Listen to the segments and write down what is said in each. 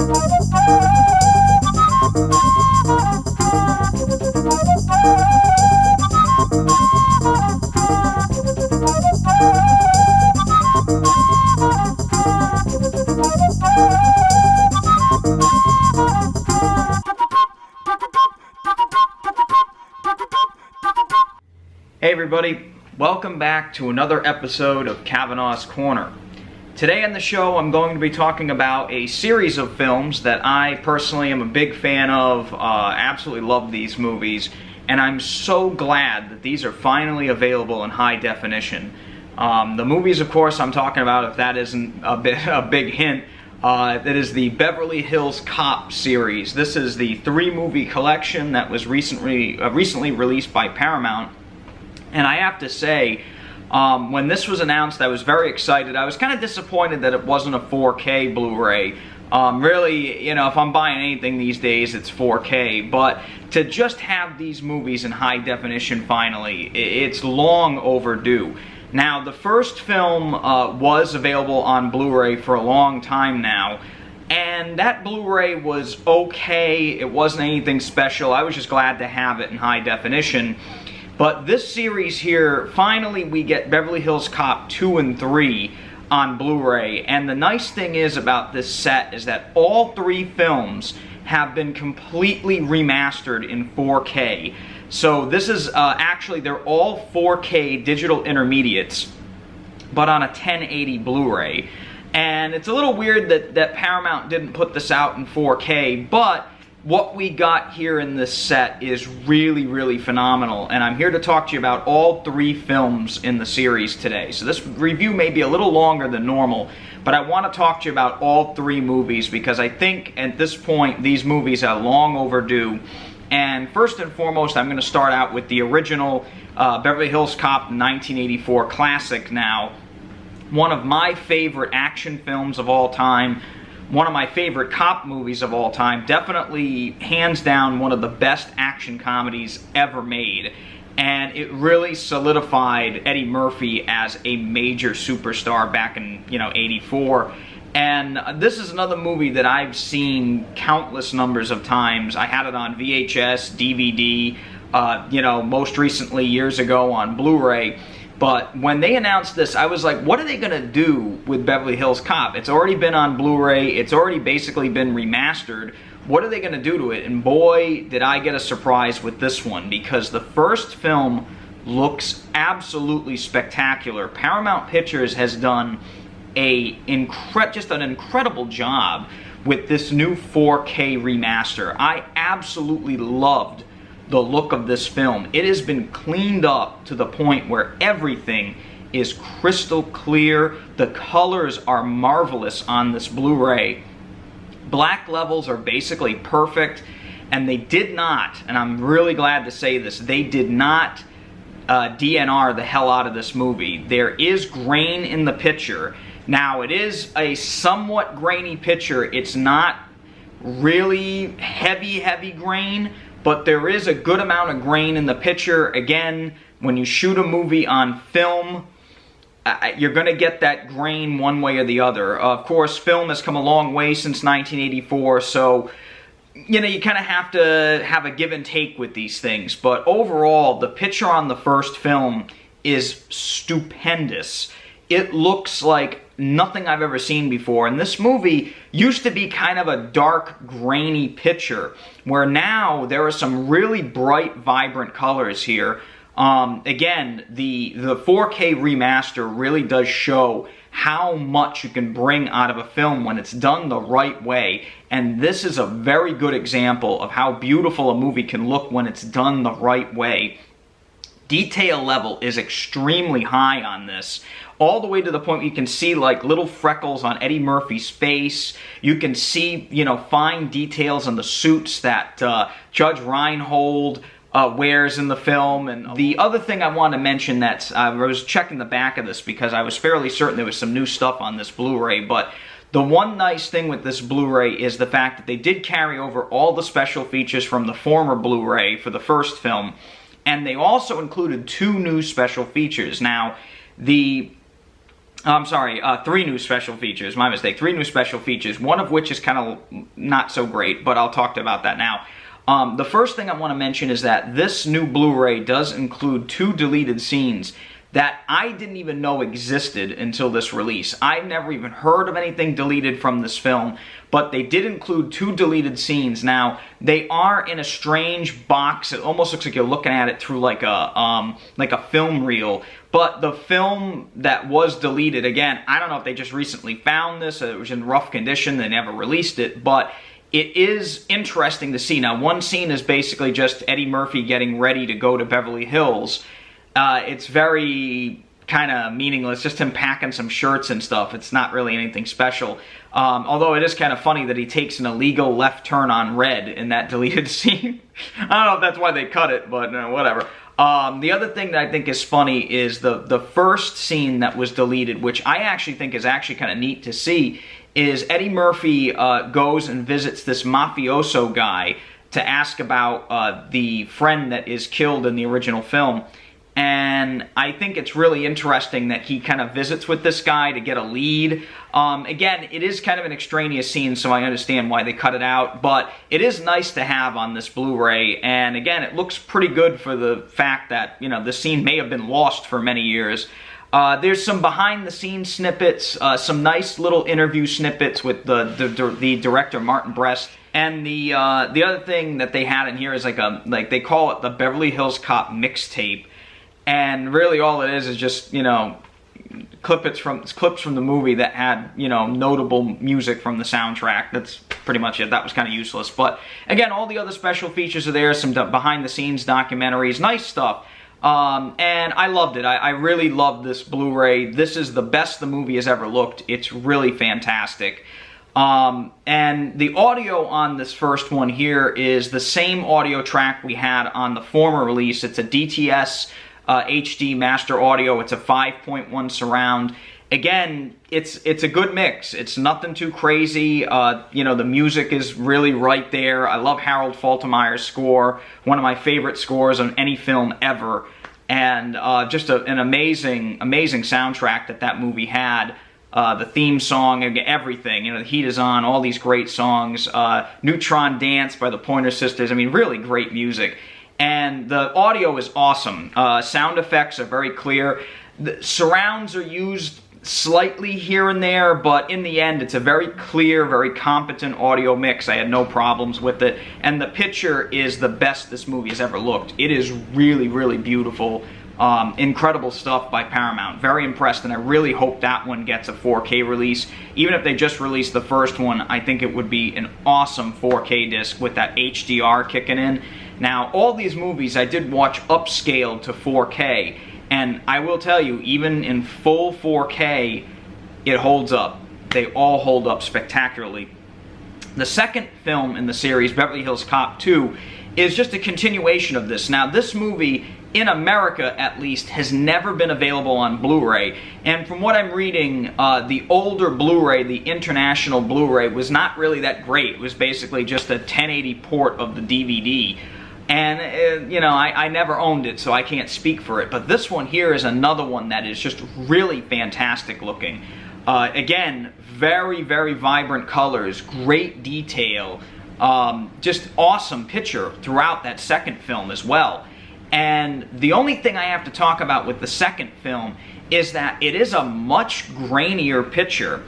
Hey everybody, welcome back to another episode of Kavanaugh's Corner. Today on the show I'm going to be talking about a series of films that I personally am a big fan of, absolutely love these movies, and I'm so glad that these are finally available in high definition. The movies, of course, I'm talking about, if that isn't a big hint, that is the Beverly Hills Cop series. This is the 3-movie collection that was recently released by Paramount. And I have to say, when this was announced, I was very excited. I was kind of disappointed that it wasn't a 4K Blu-ray. Really, you know, if I'm buying anything these days, it's 4K. But to just have these movies in high definition finally, it's long overdue. Now, the first film was available on Blu-ray for a long time now. And that Blu-ray was okay. It wasn't anything special. I was just glad to have it in high definition. But this series here, finally we get Beverly Hills Cop 2 and 3 on Blu-ray. And the nice thing is about this set is that all 3 films have been completely remastered in 4K. So this is actually, they're all 4K digital intermediates, but on a 1080 Blu-ray. And it's a little weird that Paramount didn't put this out in 4K, but what we got here in this set is really, really phenomenal, and I'm here to talk to you about all 3 films in the series today. So this review may be a little longer than normal, but I want to talk to you about all 3 movies because I think at this point these movies are long overdue. And first and foremost, I'm going to start out with the original Beverly Hills Cop 1984 classic now. One of my favorite action films of all time. One of my favorite cop movies of all time, definitely hands down one of the best action comedies ever made. And it really solidified Eddie Murphy as a major superstar back in, '84. And this is another movie that I've seen countless numbers of times. I had it on VHS, DVD, most recently years ago on Blu-ray. But when they announced this, I was like, what are they going to do with Beverly Hills Cop? It's already been on Blu-ray. It's already basically been remastered. What are they going to do to it? And boy, did I get a surprise with this one, because the first film looks absolutely spectacular. Paramount Pictures has done just an incredible job with this new 4K remaster. I absolutely loved the look of this film. It has been cleaned up to the point where everything is crystal clear. The colors are marvelous on this Blu-ray. Black levels are basically perfect, and they did not, and I'm really glad to say this, they did not DNR the hell out of this movie. There is grain in the picture. Now, it is a somewhat grainy picture. It's not really heavy grain, but there is a good amount of grain in the picture. Again, when you shoot a movie on film, you're going to get that grain one way or the other. Of course, film has come a long way since 1984, so you kind of have to have a give and take with these things. But overall, the picture on the first film is stupendous. It looks like nothing I've ever seen before. And this movie used to be kind of a dark, grainy picture, where now there are some really bright, vibrant colors here. Again, the 4K remaster really does show how much you can bring out of a film when it's done the right way. And this is a very good example of how beautiful a movie can look when it's done the right way. Detail level is extremely high on this, all the way to the point where you can see like little freckles on Eddie Murphy's face. You can see, fine details on the suits that Judge Reinhold wears in the film. And the other thing I want to mention, that I was checking the back of this because I was fairly certain there was some new stuff on this Blu-ray, but the one nice thing with this Blu-ray is the fact that they did carry over all the special features from the former Blu-ray for the first film. And they also included 2 new special features. Now, the I'm sorry, 3 new special features. My mistake. 3 new special features, one of which is kind of not so great, but I'll talk about that now. The first thing I want to mention is that this new Blu-ray does include 2 deleted scenes that I didn't even know existed until this release. I've never even heard of anything deleted from this film, but they did include 2 deleted scenes. Now, they are in a strange box. It almost looks like you're looking at it through like a film reel. But the film that was deleted, again, I don't know if they just recently found this, it was in rough condition, they never released it, but it is interesting to see. Now, one scene is basically just Eddie Murphy getting ready to go to Beverly Hills. It's very kind of meaningless, just him packing some shirts and stuff. It's not really anything special. Although it is kind of funny that he takes an illegal left turn on red in that deleted scene. I don't know if that's why they cut it, but whatever. The other thing that I think is funny is the first scene that was deleted, which I actually think is actually kind of neat to see, is Eddie Murphy goes and visits this mafioso guy to ask about the friend that is killed in the original film. And I think it's really interesting that he kind of visits with this guy to get a lead. Again, it is kind of an extraneous scene, so I understand why they cut it out, but it is nice to have on this Blu-ray, and again, it looks pretty good for the fact that, you know, the scene may have been lost for many years. There's some behind-the-scenes snippets, some nice little interview snippets with the director, Martin Brest. And the other thing that they had in here is like they call it the Beverly Hills Cop mixtape. And really all it is just, you know, clips from the movie that had, you know, notable music from the soundtrack. That's pretty much it. That was kind of useless. But again, all the other special features are there, some behind-the-scenes documentaries, nice stuff. And I loved it. I really loved this Blu-ray. This is the best the movie has ever looked. It's really fantastic. And the audio on this first one here is the same audio track we had on the former release. It's a DTS HD master audio. It's a 5.1 surround. Again, it's a good mix. It's nothing too crazy. You know, the music is really right there. I love Harold Faltermeyer's score, one of my favorite scores on any film ever. And just an amazing soundtrack that movie had. The theme song, everything. You know, The Heat Is On, all these great songs. Neutron Dance by the Pointer Sisters. I mean, really great music. And the audio is awesome. Sound effects are very clear. The surrounds are used slightly here and there, but in the end, it's a very clear, very competent audio mix. I had no problems with it. And the picture is the best this movie has ever looked. It is really, really beautiful. Incredible stuff by Paramount. Very impressed, and I really hope that one gets a 4K release. Even if they just released the first one, I think it would be an awesome 4K disc with that HDR kicking in. Now, all these movies I did watch upscaled to 4K, and I will tell you, even in full 4K, it holds up. They all hold up spectacularly. The second film in the series, Beverly Hills Cop 2, is just a continuation of this. Now, this movie, in America at least, has never been available on Blu-ray. And from what I'm reading, the older Blu-ray, the international Blu-ray, was not really that great. It was basically just a 1080 port of the DVD. And, you know, I never owned it, so I can't speak for it. But this one here is another one that is just really fantastic looking. Again, very, very vibrant colors, great detail, just awesome picture throughout that second film as well. And the only thing I have to talk about with the second film is that it is a much grainier picture,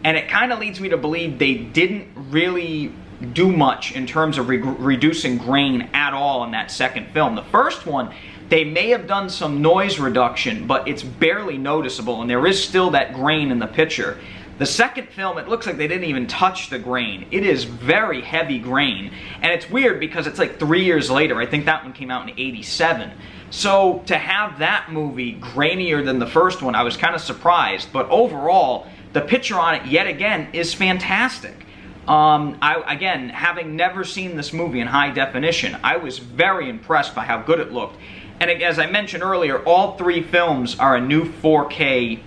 and it kind of leads me to believe they didn't really do much in terms of reducing grain at all in that second film. The first one, they may have done some noise reduction, but it's barely noticeable, and there is still that grain in the picture. The second film, it looks like they didn't even touch the grain. It is very heavy grain, and it's weird because it's like 3 years later. I think that one came out in '87. So to have that movie grainier than the first one, I was kind of surprised, but overall, the picture on it, yet again, is fantastic. Again, having never seen this movie in high definition, I was very impressed by how good it looked. And as I mentioned earlier, all 3 films are a new 4K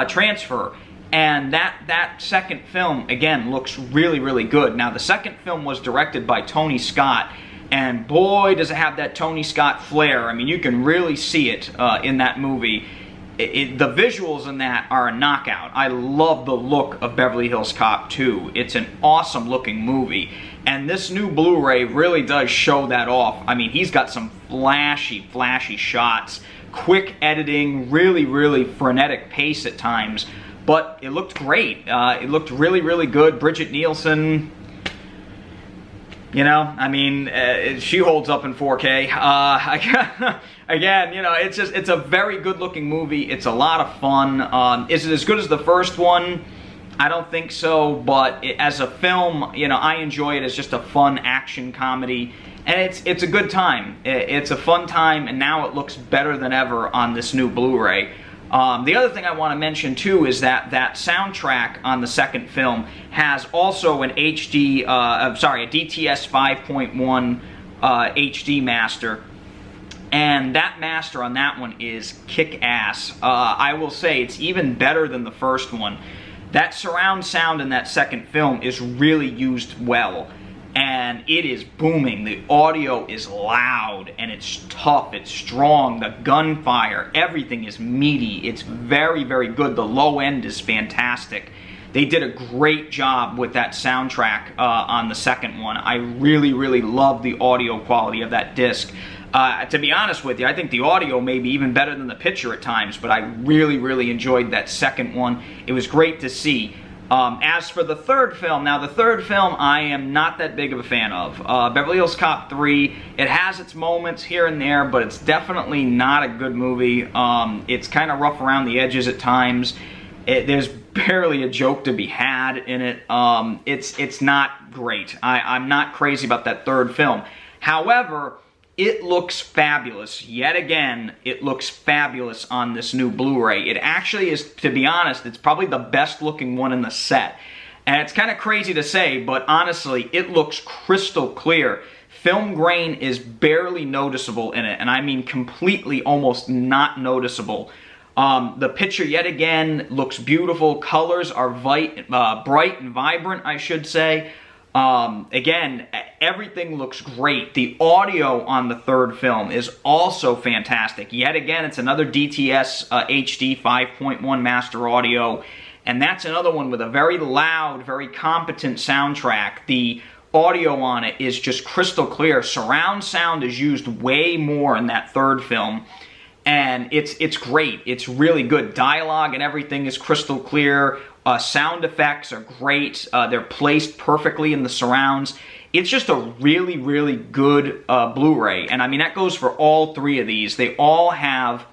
transfer. And that second film, again, looks really, really good. Now, the second film was directed by Tony Scott, and boy, does it have that Tony Scott flair. I mean, you can really see it in that movie. the visuals in that are a knockout. I love the look of Beverly Hills Cop 2. It's an awesome looking movie. And this new Blu-ray really does show that off. I mean, he's got some flashy shots, quick editing, really frenetic pace at times. But it looked great. It looked really good. Bridget Nielsen, you know, I mean, she holds up in 4K. Again, you know, it's a very good-looking movie. It's a lot of fun. Is it as good as the first one? I don't think so, but as a film, you know, I enjoy it as just a fun action comedy, and it's a good time. It's a fun time, and now it looks better than ever on this new Blu-ray. The other thing I want to mention too is that soundtrack on the second film has also an a DTS 5.1 HD master, and that master on that one is kick-ass. I will say it's even better than the first one. That surround sound in that second film is really used well, and it is booming. The audio is loud, and it's tough, it's strong, the gunfire, everything is meaty. It's very good. The low end is fantastic. They did a great job with that soundtrack on the second one. I really love the audio quality of that disc. To be honest with you, I think the audio may be even better than the picture at times, but I really enjoyed that second one. It was great to see. As for the third film, now the third film I am not that big of a fan of. Beverly Hills Cop 3, it has its moments here and there, but it's definitely not a good movie. It's kind of rough around the edges at times. There's barely a joke to be had in it. It's not great. I'm not crazy about that third film. However, it looks fabulous. Yet again, it looks fabulous on this new Blu-ray. It actually is, to be honest, it's probably the best looking one in the set. And it's kind of crazy to say, but honestly, it looks crystal clear. Film grain is barely noticeable in it, and I mean completely almost not noticeable. The picture, yet again, looks beautiful. Colors are bright and vibrant, I should say. Again, everything looks great. The audio on the third film is also fantastic. Yet again, it's another DTS HD 5.1 master audio, and that's another one with a very loud, very competent soundtrack. The audio on it is just crystal clear. Surround sound is used way more in that third film, and it's great. It's really good. Dialogue and everything is crystal clear. Sound effects are great. They're placed perfectly in the surrounds. It's just a really good Blu-ray. And I mean, that goes for all three of these. They all have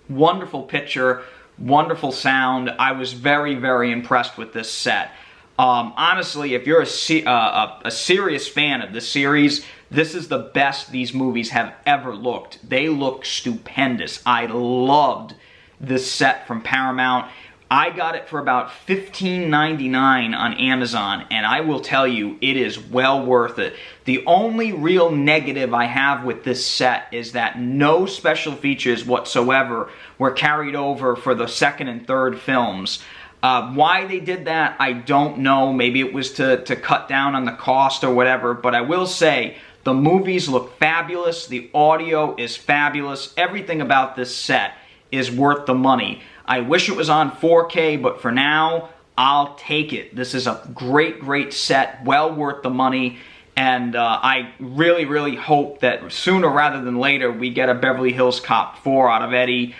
wonderful picture, wonderful sound. I was very impressed with this set. Honestly, if you're a serious fan of this series, this is the best these movies have ever looked. They look stupendous. I loved this set from Paramount. I got it for about $15.99 on Amazon, and I will tell you, it is well worth it. The only real negative I have with this set is that no special features whatsoever were carried over for the second and third films. Why they did that, I don't know. Maybe it was to cut down on the cost or whatever, but I will say, the movies look fabulous, the audio is fabulous, everything about this set is worth the money. I wish it was on 4K, but for now, I'll take it. This is a great set, well worth the money, and I really hope that sooner rather than later we get a Beverly Hills Cop 4 out of Eddie.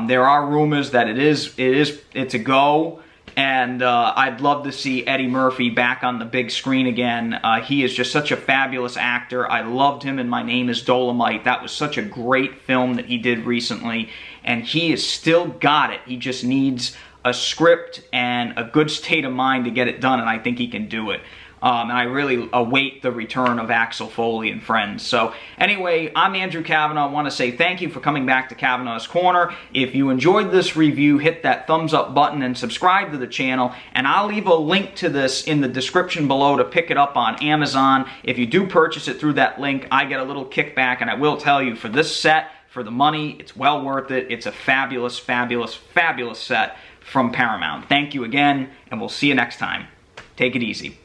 There are rumors that it's a go, and I'd love to see Eddie Murphy back on the big screen again. He is just such a fabulous actor. I loved him in My Name is Dolomite. That was such a great film that he did recently, and he has still got it. He just needs a script and a good state of mind to get it done, and I think he can do it. And I really await the return of Axel Foley and friends. So anyway, I'm Andrew Cavanaugh. I want to say thank you for coming back to Cavanaugh's Corner. If you enjoyed this review, hit that thumbs up button and subscribe to the channel. And I'll leave a link to this in the description below to pick it up on Amazon. If you do purchase it through that link, I get a little kickback. And I will tell you, for this set, for the money, it's well worth it. It's a fabulous set from Paramount. Thank you again, and we'll see you next time. Take it easy.